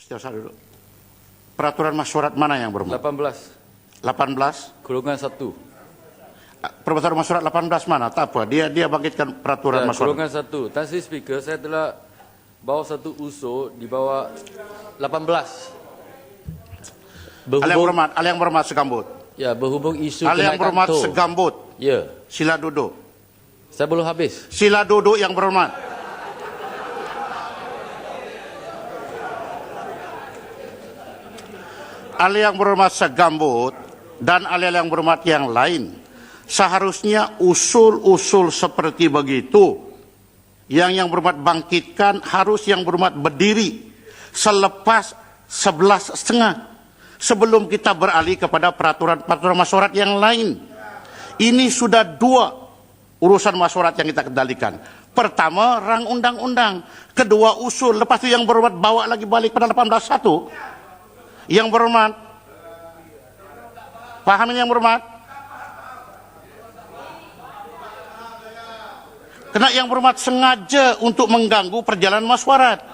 Setiap saat duduk. Peraturan masyarakat mana yang bermuat? 18 18. kurungan 1. Peraturan masyarakat 18 mana? Tak apa. Dia bangkitkan peraturan masyarakat. Kurungan 1. Tan Sri Speaker, saya telah bawa satu usul di bawah 18. Ahli yang berhormat Segambut. Ya, berhubung isu Ahli yang kenaikan berhormat tol. Segambut. Ya, Sila duduk. saya belum habis. Sila duduk yang berhormat. Ahli yang berhormat Segambut dan ahli yang berhormat yang lain, seharusnya usul-usul seperti begitu yang berhormat bangkitkan harus yang berhormat berdiri selepas 11.30 sebelum kita beralih kepada peraturan-peraturan masyarakat yang lain. Ini sudah dua urusan masyarakat yang kita kendalikan. Pertama, rang undang-undang. Kedua, usul. Lepas itu yang berhormat bawa lagi balik pada 18.1. Yang berhormat, paham ini yang berhormat? Karena yang berhormat sengaja untuk mengganggu perjalanan masyarakat.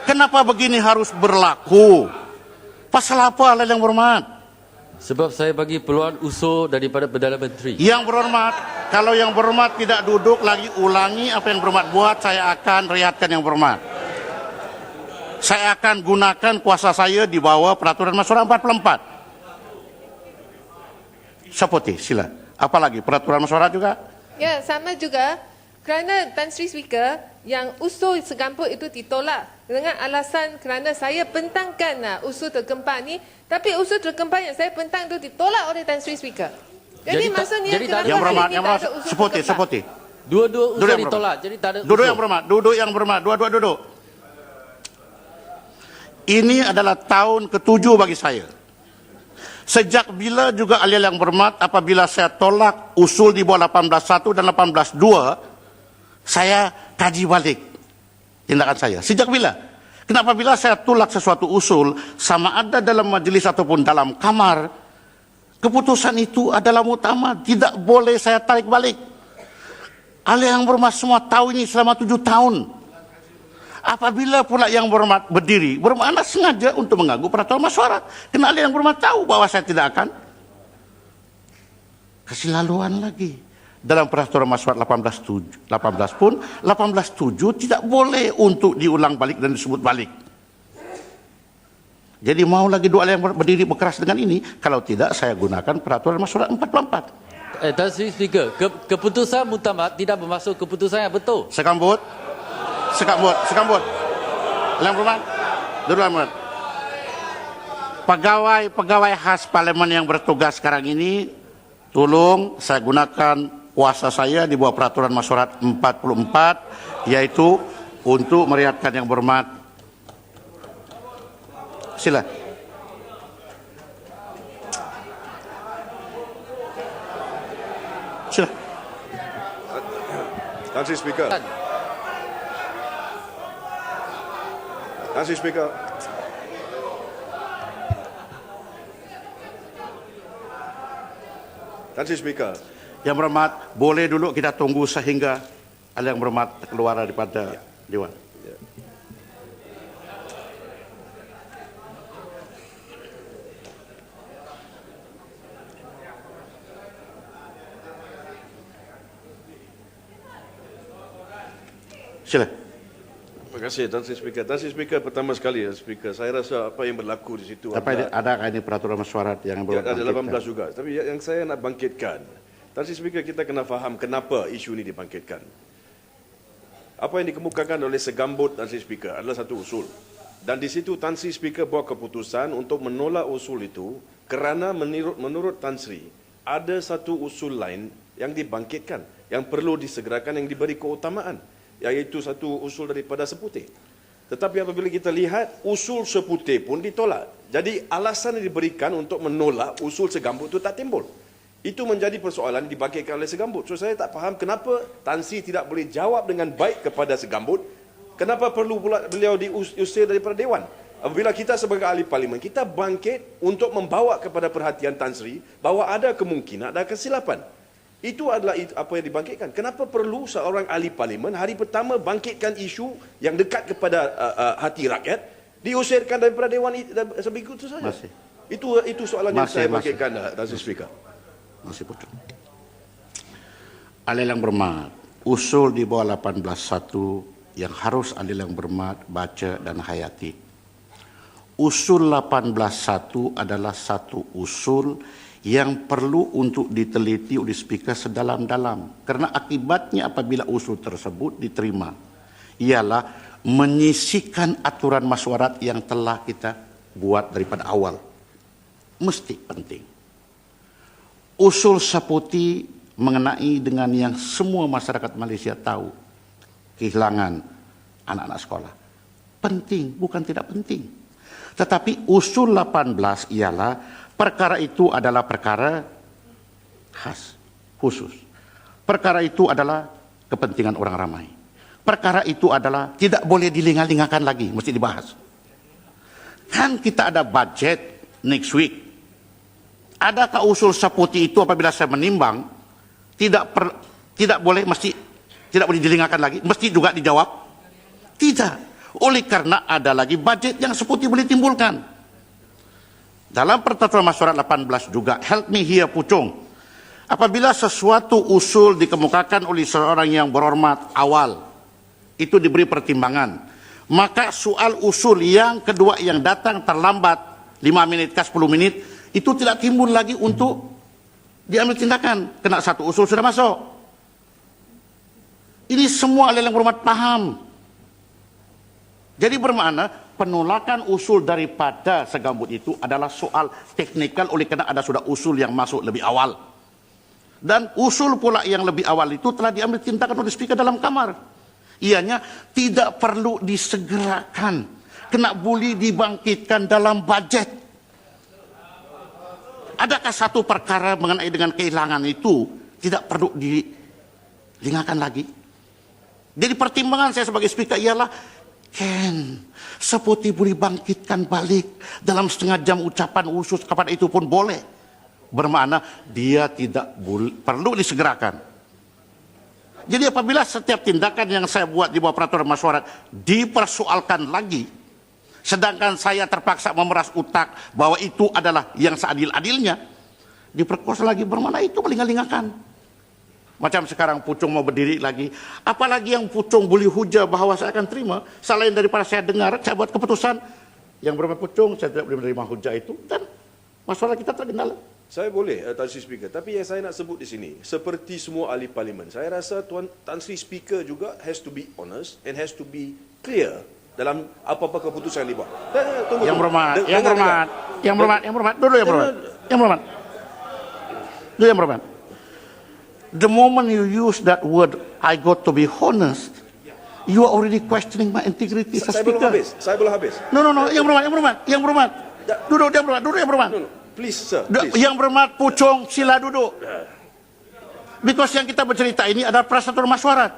Kenapa begini harus berlaku? Pasal apa yang berhormat? Sebab saya bagi peluang usul daripada Perdana Menteri. Yang berhormat, kalau yang berhormat tidak duduk lagi, ulangi apa yang berhormat buat, saya akan riatkan yang berhormat. Saya akan gunakan kuasa saya di bawah peraturan masyarakat 44. Seperti, sila. Apalagi peraturan masyarakat juga? Ya, sama juga. Kerana Tan Sri Speaker, yang usul Segambut itu ditolak dengan alasan kerana saya bentangkan usul terkempar ni, tapi usul terkempar yang saya bentang itu ditolak oleh Tan Sri Speaker. Jadi maksudnya kenapa yang berhormat, hari yang ini tak berhormat, ada usul seperti, terkempar? seperti. Dua-dua Duduk usul yang ditolak. Jadi tak ada Duduk usul. yang berhormat, duduk yang berhormat, dua-dua duduk. Ini adalah tahun ke-7 bagi saya. Sejak bila juga ahli yang berhormat, apabila saya tolak usul di bawah 18.1 dan 18.2, saya kaji balik tindakan saya. Sejak bila? Kenapa bila saya tolak sesuatu usul, sama ada dalam majelis ataupun dalam kamar, keputusan itu adalah muktamad, tidak boleh saya tarik balik. Ahli yang berhormat semua tahu ini selama 7 tahun. Apabila pula yang berhormat berdiri, bermakna sengaja untuk mengganggu peraturan masyarakat. Karena ahli yang berhormat tahu bahwa saya tidak akan kasih laluan lagi. Dalam peraturan masyarakat 18 pun, 18.7 tidak boleh untuk diulang balik dan disebut balik. Jadi mau lagi dua ahli yang berdiri berkeras dengan ini, kalau tidak saya gunakan peraturan masyarakat 44. Tan Sri Speaker, keputusan muktamad tidak bermaksud keputusan yang betul. Segambut. Yang berhormat, duduk yang berhormat. Pegawai khas parlimen yang bertugas sekarang ini, tolong saya gunakan kuasa saya di bawah peraturan masyarakat 44, yaitu untuk meriatkan yang berhormat. Sila. Sila. Tan Sri Speaker. Tan Sri Speaker. Tan Sri Speaker. Yang berhormat, boleh dulu kita tunggu sehingga ahli yang berhormat keluar daripada Dewan. Sila. Terima kasih Tan Sri Speaker. Tan Sri Speaker, pertama sekali Speaker, saya rasa apa yang berlaku di situ Adakah ini peraturan masyarakat yang ada berhormat? 18 juga. Tapi yang saya nak bangkitkan, Tan Sri Speaker, kita kena faham kenapa isu ini dibangkitkan. Apa yang dikemukakan oleh Segambut Tan Sri Speaker adalah satu usul. Dan di situ Tan Sri Speaker buat keputusan untuk menolak usul itu kerana menurut Tan Sri ada satu usul lain yang dibangkitkan, yang perlu disegerakan, yang diberi keutamaan, iaitu satu usul daripada Seputih. Tetapi apabila kita lihat, usul Seputih pun ditolak. Jadi alasan yang diberikan untuk menolak usul Segambut itu tak timbul. Itu menjadi persoalan dibangkitkan oleh Segambut. So saya tak faham kenapa Tan Sri tidak boleh jawab dengan baik kepada Segambut. Kenapa perlu pula beliau diusir daripada Dewan? Apabila kita sebagai ahli parlimen, kita bangkit untuk membawa kepada perhatian Tan Sri bahawa ada kemungkinan ada kesilapan. Itu adalah apa yang dibangkitkan. Kenapa perlu seorang ahli parlimen hari pertama bangkitkan isu yang dekat kepada hati rakyat Diusirkan daripada Dewan sebegitu itu saja. Masih. Itu soalan yang Masih, saya masih. bangkitkan, Tan Sri Speaker. Masih Pucung. Ahli yang berhormat, usul di bawah 18.1 yang harus ahli yang berhormat baca dan hayati. Usul 18.1 adalah satu usul yang perlu untuk diteliti oleh speaker sedalam-dalam. Karena akibatnya apabila usul tersebut diterima, ialah menyisihkan aturan masyarakat yang telah kita buat daripada awal. Mesti penting. Usul seperti mengenai dengan yang semua masyarakat Malaysia tahu, kehilangan anak-anak sekolah. Penting, bukan tidak penting. Tetapi usul 18 ialah perkara itu adalah perkara khas, khusus. Perkara itu adalah kepentingan orang ramai. Perkara itu adalah tidak boleh dilinga-lingakan lagi, mesti dibahas. Kan kita ada budget next week. Adakah usul seperti itu apabila saya menimbang tidak boleh dilingakan lagi, mesti juga dijawab? Tidak. Oleh karena ada lagi budget yang seperti boleh timbulkan. Dalam Peraturan Masyarakat 18 juga, help me here Pucung. Apabila sesuatu usul dikemukakan oleh seorang yang berhormat awal, itu diberi pertimbangan. Maka soal usul yang kedua yang datang terlambat 5 menit ke 10 menit, itu tidak timbul lagi untuk diambil tindakan. Kena satu usul sudah masuk. Ini semua ahli yang berhormat paham. Jadi bermakna penolakan usul daripada segambut itu adalah soal teknikal oleh kerana ada sudah usul yang masuk lebih awal. Dan usul pula yang lebih awal itu telah diambil tindakan oleh speaker dalam kamar. Ianya tidak perlu disegerakan. Kena boleh dibangkitkan dalam budget. Adakah satu perkara mengenai dengan kehilangan itu tidak perlu dilingakan lagi? Jadi pertimbangan saya sebagai speaker ialah seperti boleh bangkitkan balik dalam setengah jam ucapan usul kapan itu pun boleh. Bermakna dia tidak perlu disegerakan. Jadi apabila setiap tindakan yang saya buat di bawah peraturan masyarakat dipersoalkan lagi, sedangkan saya terpaksa memeras utak bahwa itu adalah yang seadil-adilnya, diperkosa lagi, bermakna itu melinga-lingakan. Macam sekarang Pucung mau berdiri lagi, apalagi yang Pucung boleh hujah bahwa saya akan terima, selain daripada saya dengar, saya buat keputusan yang bermain Pucung, saya tidak boleh menerima hujah itu, dan masalah kita tergendala. Saya boleh, Tan Sri Speaker. Tapi yang saya nak sebut di sini, seperti semua ahli parlimen, saya rasa Tan Sri Speaker juga has to be honest and has to be clear dalam apa-apa keputusan yang dibuat. Yang berhormat, The moment you use that word, I got to be honest, you are already questioning my integrity as a Saya belum speaker. habis. Saya belum habis. No, yang berhormat. Duduk, yang berhormat. No. Please, sir. Please. Yang berhormat Pucung, sila duduk. Because yang kita bercerita ini adalah peraturan masyarakat.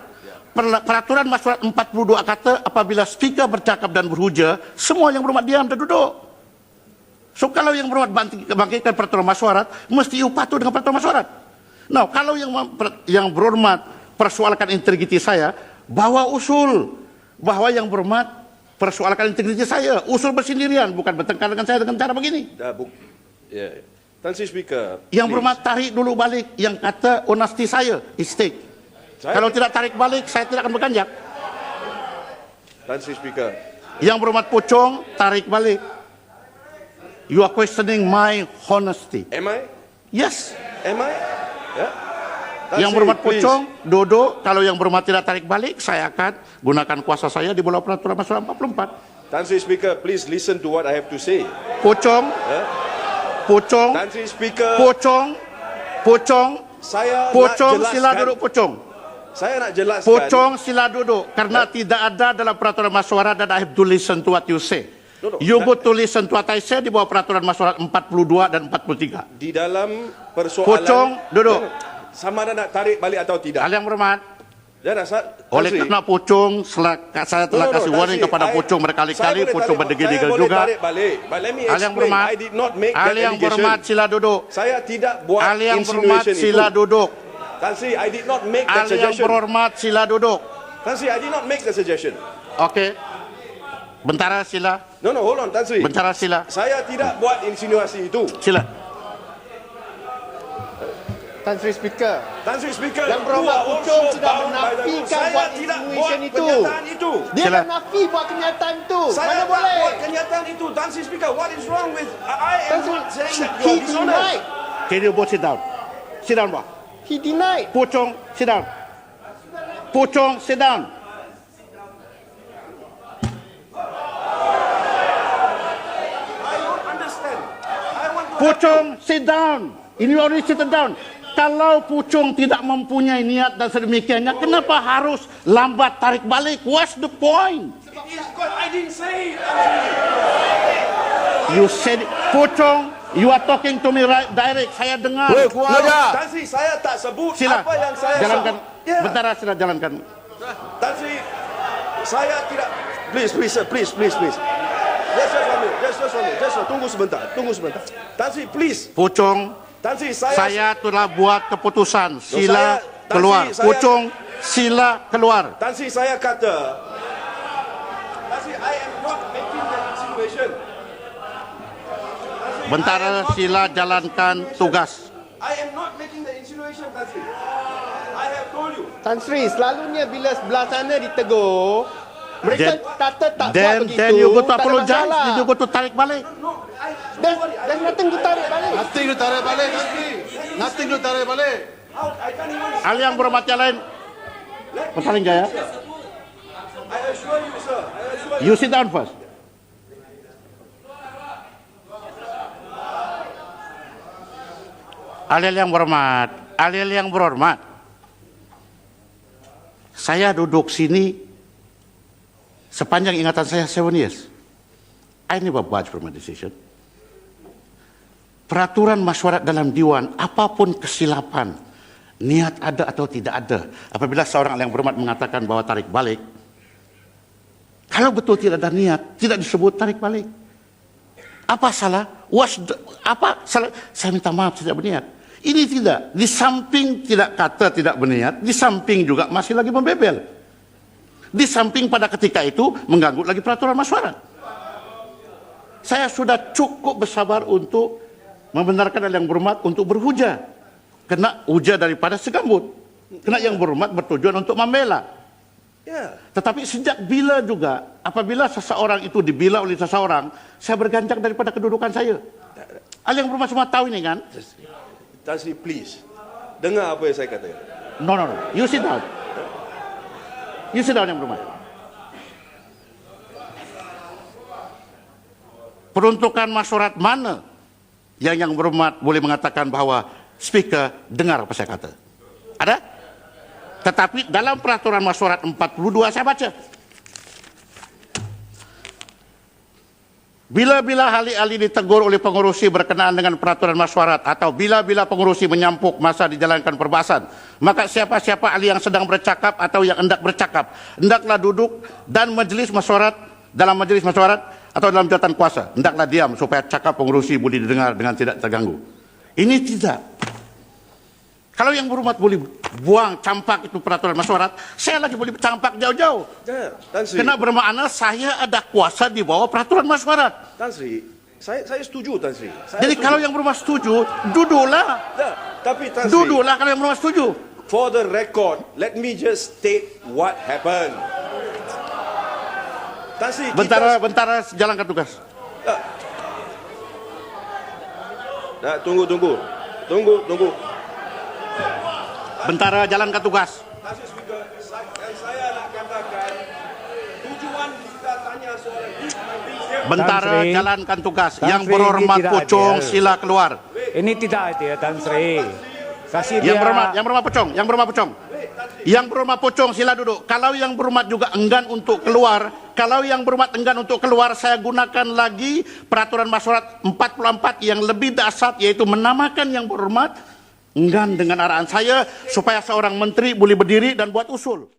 Peraturan masyarakat 42 kata apabila speaker bercakap dan berhujah, semua yang berhormat diam dan duduk. So kalau yang berhormat bangkitkan peraturan masyarakat, mesti patuh dengan peraturan masyarakat. Nah, kalau yang berhormat persoalkan integriti saya, bawa usul bahwa yang berhormat persoalkan integriti saya, usul bersendirian, bukan bertengkar dengan saya dengan cara begini. Tan Sri Speaker. Yang berhormat tarik dulu balik yang kata honesty saya, stake. Kalau tidak tarik balik, saya tidak akan berkanjak. Tan Sri Speaker. Yang berhormat Pucung, tarik balik. You are questioning my honesty. Am I? Yes. Am I? Ya. Yang berhormat Pucung, duduk. Kalau yang berhormat tidak tarik balik, saya akan gunakan kuasa saya di bawah peraturan masyarakat 44. Tan Sri Speaker, please listen to what I have to say. Pucung, Tan Sri Speaker. Pucung, Saya Pucung, nak sila jelaskan. duduk Pucung. Saya nak jelaskan. Pucung, sila duduk. Karena tidak ada dalam peraturan masyarakat dan I have to listen to what you say. No. You go to listen to what I say di bawah peraturan masyarakat 42 dan 43. Di dalam persoalan. Pucung, duduk. Sama ada nak tarik balik atau tidak. Hal yang berhormat. Tan Oleh Sri, karena Pucung, saya telah kasih Tan warning Sri, kepada Pucung berkali-kali, Pucung berdegil-degil juga. Tarik balik. But let me Hal yang explain. berhormat, I did not make that hal yang allegation. berhormat sila duduk. Saya tidak buat Hal yang berhormat insinuation sila itu. duduk. Tan Sri, I did not make that Hal yang suggestion. berhormat sila duduk. Tan Sri, I did not make the suggestion. Okey. Bentara sila. No, hold on, Tan Sri. Bentara sila. Saya tidak buat insinuasi itu. Sila. Tan Sri Speaker. Tan Sri Speaker, Yang you Berhormat are Puchong also sudah bound by the menafikan rules. Saya buat tidak buat insinuation itu. kenyataan itu. Dia Sila. dah nafi buat kenyataan itu. Saya Mana tak boleh? buat kenyataan itu. Tan Sri Speaker, what is wrong with I Tan am Sri, not saying that you he are dishonest. denied. Can you both sit down? Sit down, Pak. He denied. Puchong, sit down. Puchong, sit down. I don't understand. I want to Puchong, sit down. Ini already sit down. Kalau Puchong tidak mempunyai niat dan sedemikiannya, kenapa harus lambat tarik balik? What's the point? It is because I didn't say it. You said, Puchong, you are talking to me right, direct. Saya dengar. Tan Sri, saya tak sebut Sila, apa yang saya jalankan. sebut. Ya. Bentara sila jalankan. Tan Sri, saya tidak. Please, sir, please. Just tunggu sebentar. Tan Sri, please. Puchong, Tan Sri, saya telah buat keputusan. Sila saya- keluar. Tan Sri, saya- Puchong, sila keluar. Tan Sri, saya kata, Tan Sri, I am not making that insinuation. Bentara sila jalankan tugas. I am not making the insinuation, Tan Sri. I have told you. Tan Sri, selalunya bila sebelah sana ditegur, mereka kata tak buat Then begitu. you go to tak ada apologize. masalah. Then you go to tarik balik. There's nothing to tarik balik. Nothing to tarik balik, nanti. Nothing to tarik balik. How? I can't even. Ahli yang berhormat yang lain. Paling jaya. I assure you, sir. I assure you. You sit down first. Ahli yang berhormat. Saya duduk sini sepanjang ingatan saya 7 years. I never budge from a decision. Peraturan masyarakat dalam Dewan, apapun kesilapan, niat ada atau tidak ada, apabila seorang ahli yang berhormat mengatakan bahwa tarik balik, kalau betul tidak ada niat, tidak disebut tarik balik. Apa salah? Apa salah? Saya minta maaf, saya tidak berniat. Ini tidak. Di samping tidak kata tidak berniat, di samping juga masih lagi membebel. Di samping pada ketika itu mengganggu lagi peraturan masyarakat. Saya sudah cukup bersabar untuk membenarkan ahli yang berhormat untuk berhujah. Kena hujah daripada segambut. Kena yang berhormat bertujuan untuk membela. Yeah. Tetapi sejak bila juga, apabila seseorang itu dibela oleh seseorang, saya berganjak daripada kedudukan saya. Ahli yang berhormat semua tahu ini kan? Tan Sri, please. Dengar apa yang saya katakan. No. You sit down. You sit down yang berhormat. Peruntukan masyarakat mana yang berhormat boleh mengatakan bahwa speaker dengar apa saya kata? Ada? Tetapi dalam peraturan masyarakat 42 saya baca. Bila-bila ahli-ahli ditegur oleh pengurusi berkenaan dengan peraturan masyarakat atau bila-bila pengurusi menyampuk masa dijalankan perbahasan, maka siapa-siapa ahli yang sedang bercakap atau yang hendak bercakap, hendaklah duduk dan majelis masyarakat dalam majelis masyarakat atau dalam jawatan kuasa, hendaklah diam supaya cakap pengurusi boleh didengar dengan tidak terganggu. Ini tidak. Kalau yang berhormat boleh buang campak itu peraturan masyarakat, saya lagi boleh campak jauh-jauh. Ya, Tan Sri. Kena bermakna saya ada kuasa di bawah peraturan masyarakat. Tan Sri, saya setuju, Tan Sri. Jadi kalau yang berhormat setuju, duduklah. Ya, tapi Tan Sri, Duduklah kalau yang berhormat setuju. for the record, let me just state what happened. Tan Sri, Bentara jalankan tugas. Tunggu. Bentara jalankan tugas. Tan Sri Speaker, saya nak katakan, tujuan kita tanya soal Bentara Tan Sri. jalankan tugas. Tan Yang Sri, berhormat ini tidak Puchong adil. sila keluar. Ini tidak adil, Tan Sri. Kasih Yang dia. berhormat Puchong, Yang berhormat Puchong sila duduk. Kalau yang berhormat juga enggan untuk keluar, saya gunakan lagi peraturan masyarakat 44 yang lebih dasar, yaitu menamakan yang berhormat enggan dengan arahan saya supaya seorang menteri boleh berdiri dan buat usul.